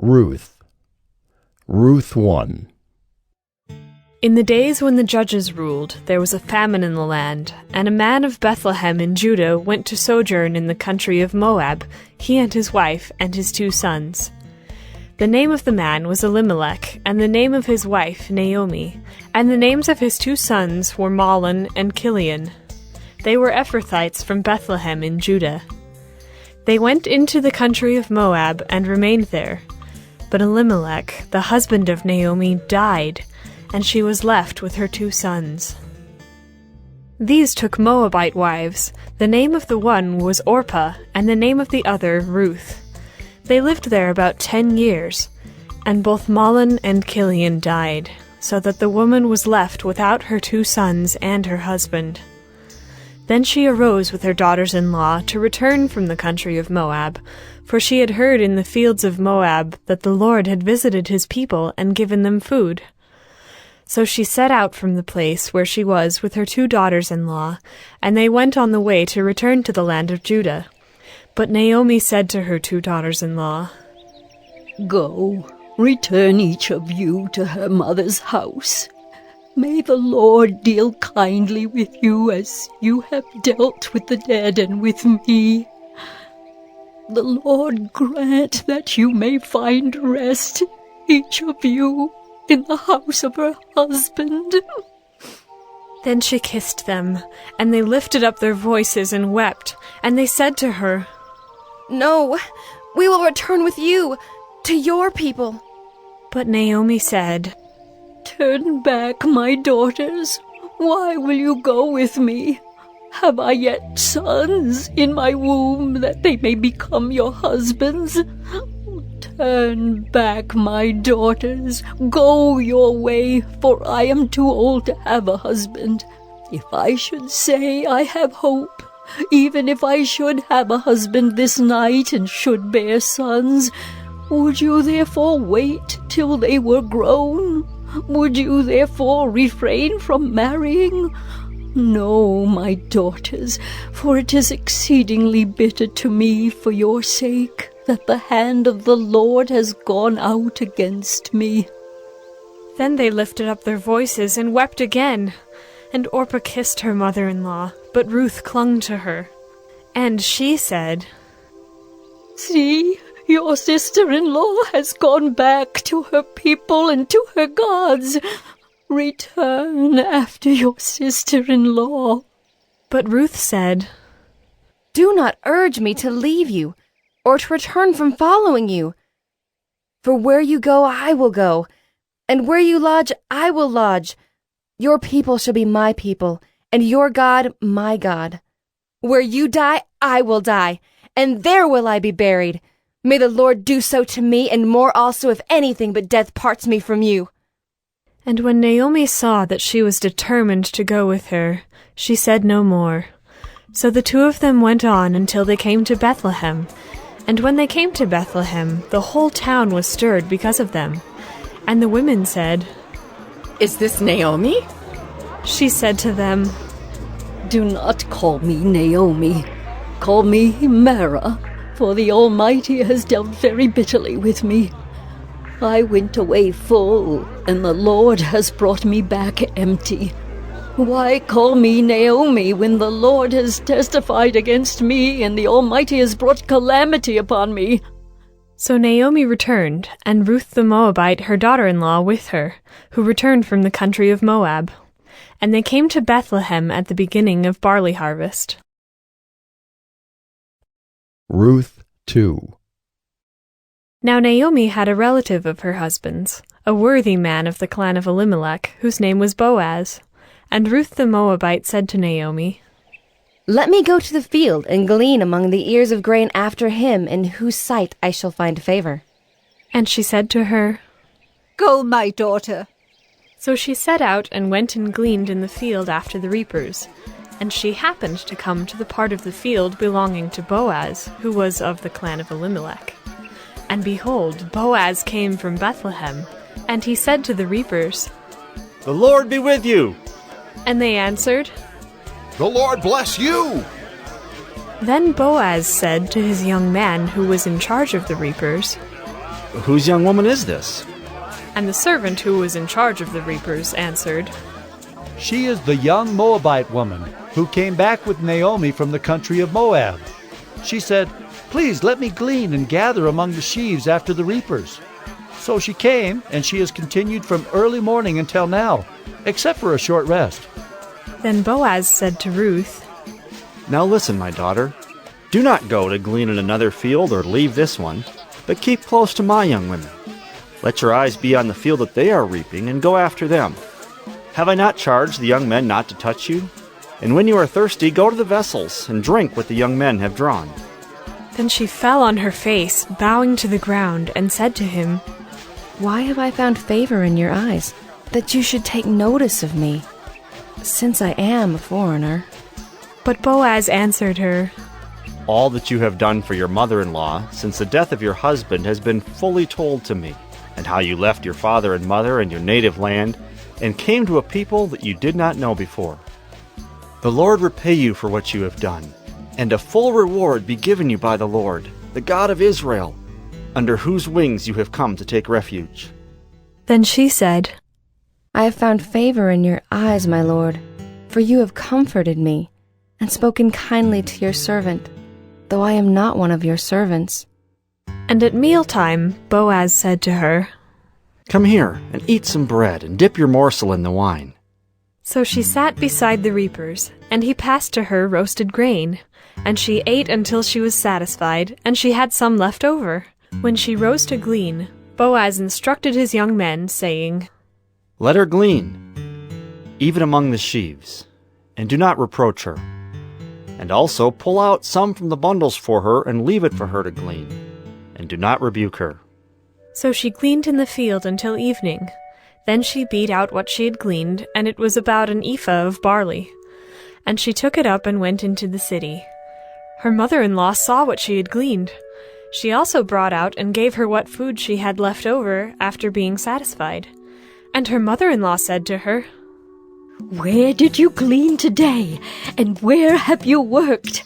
RUTH. RUTH 1. In the days when the judges ruled, there was a famine in the land, and a man of Bethlehem in Judah went to sojourn in the country of Moab, he and his wife and his 2 sons. The name of the man was Elimelech, and the name of his wife Naomi, and the names of his 2 sons were Mahlon and Chilion. They were Ephrathites from Bethlehem in Judah. They went into the country of Moab and remained there. But Elimelech, the husband of Naomi, died, and she was left with her 2 sons. These took Moabite wives. The name of the one was Orpah, and the name of the other Ruth. They lived there about 10 years, and both Mahlon and Chilion died, so that the woman was left without her 2 sons and her husband. Then she arose with her daughters-in-law to return from the country of Moab, for she had heard in the fields of Moab that the Lord had visited his people and given them food. So she set out from the place where she was with her 2 daughters-in-law, and they went on the way to return to the land of Judah. But Naomi said to her 2 daughters-in-law, "Go, return each of you to her mother's house. May the Lord deal kindly with you as you have dealt with the dead and with me. The Lord grant that you may find rest, each of you, in the house of her husband." Then she kissed them, and they lifted up their voices and wept, and they said to her, "No, we will return with you to your people." But Naomi said, "Turn back, my daughters. Why will you go with me? Have I yet sons in my womb that they may become your husbands? Turn back, my daughters. Go your way, for I am too old to have a husband. If I should say I have hope, even if I should have a husband this night and should bear sons, would you therefore wait till they were grown? Would you therefore refrain from marrying? No, my daughters, for it is exceedingly bitter to me for your sake that the hand of the Lord has gone out against me." Then they lifted up their voices and wept again. And Orpah kissed her mother-in-law, but Ruth clung to her. And she said, "See, your sister-in-law has gone back to her people and to her gods. Return after your sister-in-law." But Ruth said, "Do not urge me to leave you, or to return from following you. For where you go, I will go, and where you lodge, I will lodge. Your people shall be my people, and your God, my God. Where you die, I will die, and there will I be buried. May the Lord do so to me, and more also, if anything but death parts me from you." And when Naomi saw that she was determined to go with her, she said no more. So the 2 of them went on until they came to Bethlehem. And when they came to Bethlehem, the whole town was stirred because of them. And the women said, "Is this Naomi?" She said to them, "Do not call me Naomi. Call me Mara, for the Almighty has dealt very bitterly with me. I went away full, and the Lord has brought me back empty. Why call me Naomi when the Lord has testified against me, and the Almighty has brought calamity upon me?" So Naomi returned, and Ruth the Moabite, her daughter-in-law, with her, who returned from the country of Moab. And they came to Bethlehem at the beginning of barley harvest. RUTH 2. Now Naomi had a relative of her husband's, a worthy man of the clan of Elimelech, whose name was Boaz. And Ruth the Moabite said to Naomi, "Let me go to the field and glean among the ears of grain after him in whose sight I shall find favor." And she said to her, "Go, my daughter." So she set out and went and gleaned in the field after the reapers. And she happened to come to the part of the field belonging to Boaz, who was of the clan of Elimelech. And behold, Boaz came from Bethlehem, and he said to the reapers, "The Lord be with you." And they answered, "The Lord bless you." Then Boaz said to his young man who was in charge of the reapers, Whose young woman is this? And the servant who was in charge of the reapers answered, She is the young Moabite woman who came back with Naomi from the country of Moab. She said, Please let me glean and gather among the sheaves after the reapers. So she came, and she has continued from early morning until now, except for a short rest. Then Boaz said to Ruth, Now listen, my daughter. Do not go to glean in another field or leave this one, but keep close to my young women. Let your eyes be on the field that they are reaping, and go after them. Have I not charged the young men not to touch you? And when you are thirsty, go to the vessels, and drink what the young men have drawn. Then she fell on her face, bowing to the ground, and said to him, Why have I found favor in your eyes, that you should take notice of me, since I am a foreigner? But Boaz answered her, All that you have done for your mother-in-law since the death of your husband has been fully told to me, and how you left your father and mother and your native land, and came to a people that you did not know before. The Lord repay you for what you have done, and a full reward be given you by the Lord, the God of Israel, under whose wings you have come to take refuge. Then she said, I have found favor in your eyes, my lord, for you have comforted me, and spoken kindly to your servant, though I am not one of your servants. And at mealtime Boaz said to her, Come here, and eat some bread, and dip your morsel in the wine. So she sat beside the reapers, and he passed to her roasted grain. And she ate until she was satisfied, and she had some left over. When she rose to glean, Boaz instructed his young men, saying, Let her glean, even among the sheaves, and do not reproach her. And also pull out some from the bundles for her, and leave it for her to glean, and do not rebuke her. So she gleaned in the field until evening. Then she beat out what she had gleaned, and it was about an ephah of barley. And she took it up and went into the city. Her mother-in-law saw what she had gleaned. She also brought out and gave her what food she had left over after being satisfied. And her mother-in-law said to her, Where did you glean today, and where have you worked?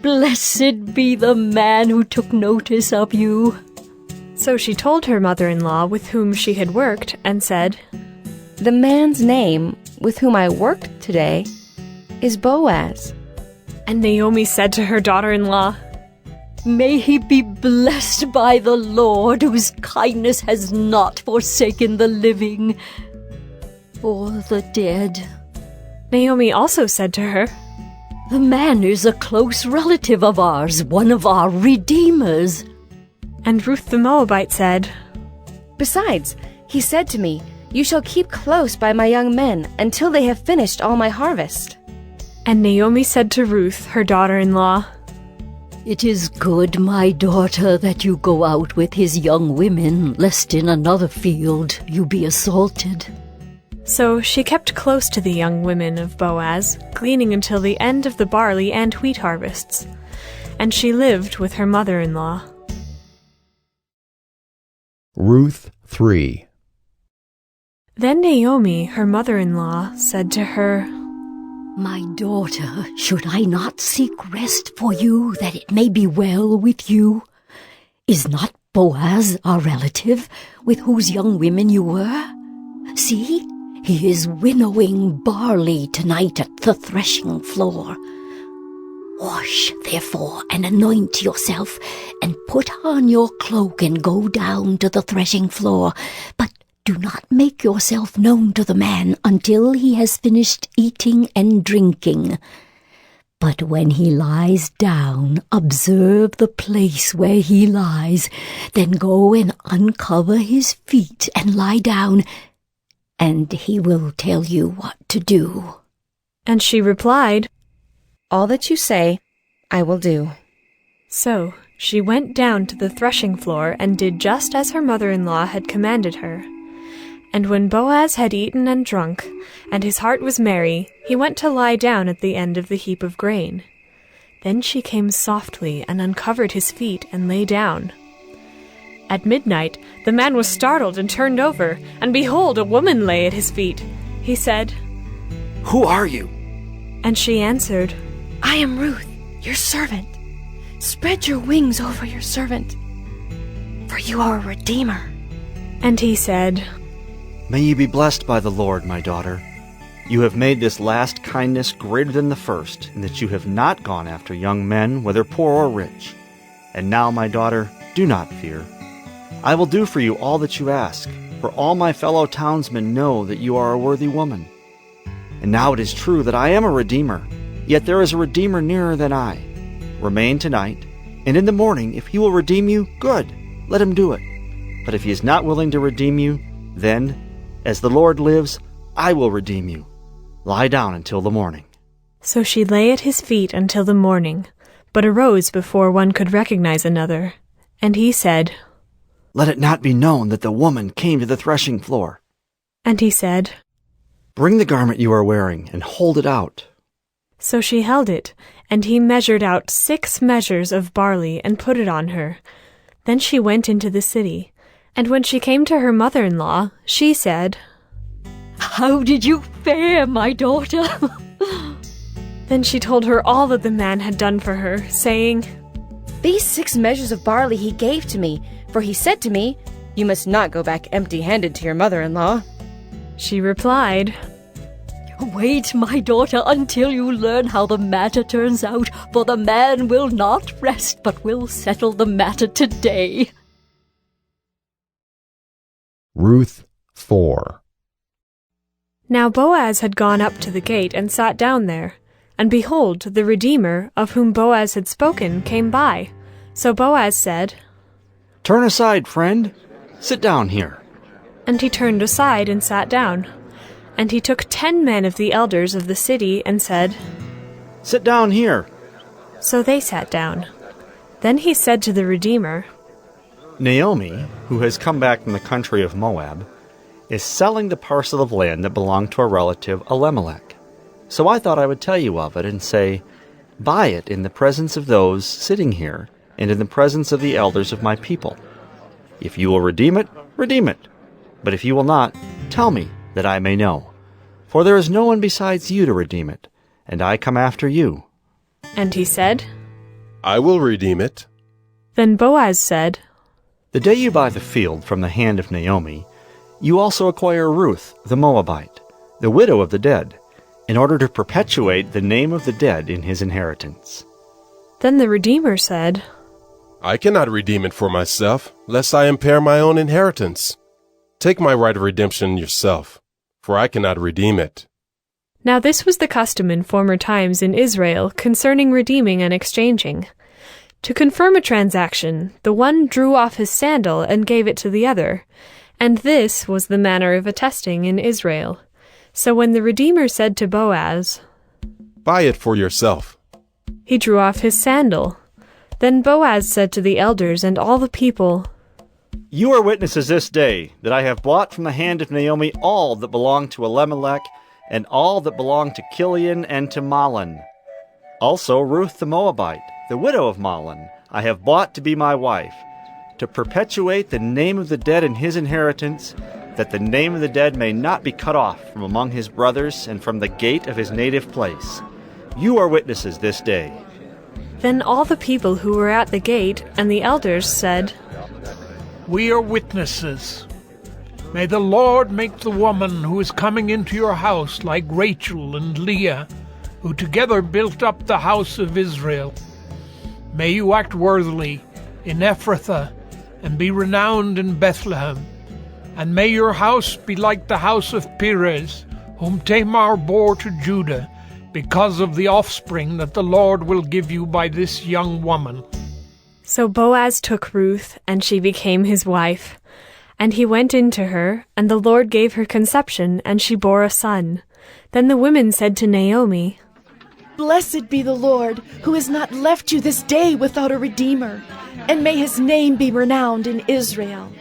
Blessed be the man who took notice of you. So she told her mother-in-law with whom she had worked, and said, The man's name with whom I worked today is Boaz. And Naomi said to her daughter-in-law, May he be blessed by the Lord, whose kindness has not forsaken the living or the dead. Naomi also said to her, The man is a close relative of ours, one of our redeemers. And Ruth the Moabite said, Besides, he said to me, You shall keep close by my young men until they have finished all my harvest. And Naomi said to Ruth, her daughter-in-law, It is good, my daughter, that you go out with his young women, lest in another field you be assaulted. So she kept close to the young women of Boaz, gleaning until the end of the barley and wheat harvests. And she lived with her mother-in-law. Ruth 3. Then Naomi, her mother-in-law, said to her, My daughter, should I not seek rest for you, that it may be well with you? Is not Boaz our relative, with whose young women you were? See, he is winnowing barley tonight at the threshing floor. Wash, therefore, and anoint yourself, and put on your cloak and go down to the threshing floor, but do not make yourself known to the man until he has finished eating and drinking. But when he lies down, observe the place where he lies, then go and uncover his feet and lie down, and he will tell you what to do. And she replied, All that you say, I will do. So she went down to the threshing floor and did just as her mother-in-law had commanded her. And when Boaz had eaten and drunk, and his heart was merry, he went to lie down at the end of the heap of grain. Then she came softly and uncovered his feet and lay down. At midnight the man was startled and turned over, and behold, a woman lay at his feet. He said, Who are you? And she answered, I am Ruth, your servant. Spread your wings over your servant. for you are a redeemer. And he said, May you be blessed by the Lord, my daughter. You have made this last kindness greater than the first, in that you have not gone after young men, whether poor or rich. And now, my daughter, do not fear. I will do for you all that you ask, for all my fellow townsmen know that you are a worthy woman. And now it is true that I am a redeemer, yet there is a redeemer nearer than I. Remain tonight, and in the morning, if he will redeem you, good, let him do it. But if he is not willing to redeem you, then, as the Lord lives, I will redeem you. Lie down until the morning. So she lay at his feet until the morning, but arose before one could recognize another. And he said, Let it not be known that the woman came to the threshing floor. And he said, Bring the garment you are wearing, and hold it out. So she held it, and he measured out 6 measures of barley and put it on her. Then she went into the city. And when she came to her mother-in-law, she said, How did you fare, my daughter? Then she told her all that the man had done for her, saying, These 6 measures of barley he gave to me, for he said to me, You must not go back empty-handed to your mother-in-law. She replied, Wait, my daughter, until you learn how the matter turns out, for the man will not rest, but will settle the matter today. Ruth 4. Now Boaz had gone up to the gate and sat down there. And behold, the Redeemer, of whom Boaz had spoken, came by. So Boaz said, Turn aside, friend. Sit down here. And he turned aside and sat down. And he took 10 men of the elders of the city and said, Sit down here. So they sat down. Then he said to the Redeemer, Naomi, who has come back from the country of Moab, is selling the parcel of land that belonged to a relative, Elimelech. So I thought I would tell you of it and say, Buy it in the presence of those sitting here and in the presence of the elders of my people. If you will redeem it, redeem it. But if you will not, tell me, that I may know. For there is no one besides you to redeem it, and I come after you. And he said, I will redeem it. Then Boaz said, The day you buy the field from the hand of Naomi, you also acquire Ruth the Moabite, the widow of the dead, in order to perpetuate the name of the dead in his inheritance. Then the Redeemer said, I cannot redeem it for myself, lest I impair my own inheritance. Take my right of redemption yourself, for I cannot redeem it. Now this was the custom in former times in Israel concerning redeeming and exchanging. To confirm a transaction, the one drew off his sandal and gave it to the other, and this was the manner of attesting in Israel. So when the Redeemer said to Boaz, Buy it for yourself, he drew off his sandal. Then Boaz said to the elders and all the people, You are witnesses this day that I have bought from the hand of Naomi all that belonged to Elimelech, and all that belonged to Chilion and to Mahlon. Also Ruth the Moabite, the widow of Mahlon, I have bought to be my wife, to perpetuate the name of the dead in his inheritance, that the name of the dead may not be cut off from among his brothers and from the gate of his native place. You are witnesses this day. Then all the people who were at the gate and the elders said, We are witnesses. May the Lord make the woman who is coming into your house like Rachel and Leah, who together built up the house of Israel. May you act worthily in Ephrathah, and be renowned in Bethlehem. And may your house be like the house of Perez, whom Tamar bore to Judah, because of the offspring that the Lord will give you by this young woman. So Boaz took Ruth, and she became his wife. And he went in to her, and the Lord gave her conception, and she bore a son. Then the women said to Naomi, Blessed be the Lord, who has not left you this day without a redeemer, and may his name be renowned in Israel.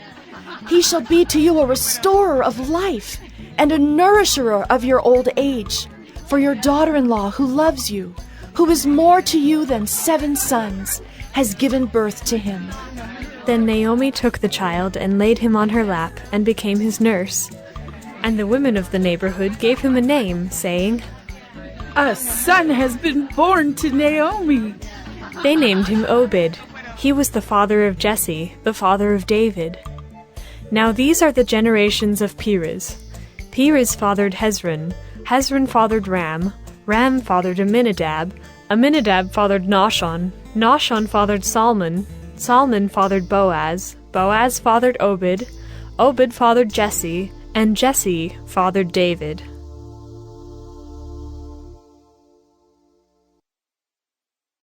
He shall be to you a restorer of life, and a nourisher of your old age. For your daughter-in-law, who loves you, who is more to you than 7 sons, has given birth to him. Then Naomi took the child and laid him on her lap, and became his nurse. And the women of the neighborhood gave him a name, saying, A son has been born to Naomi. They named him Obed. He was the father of Jesse, the father of David. Now these are the generations of Perez. Perez fathered Hezron. Hezron fathered Ram. Ram fathered Amminadab. Amminadab fathered Nahshon. Nahshon fathered Salmon. Salmon fathered Boaz. Boaz fathered Obed. Obed fathered Jesse. And Jesse fathered David.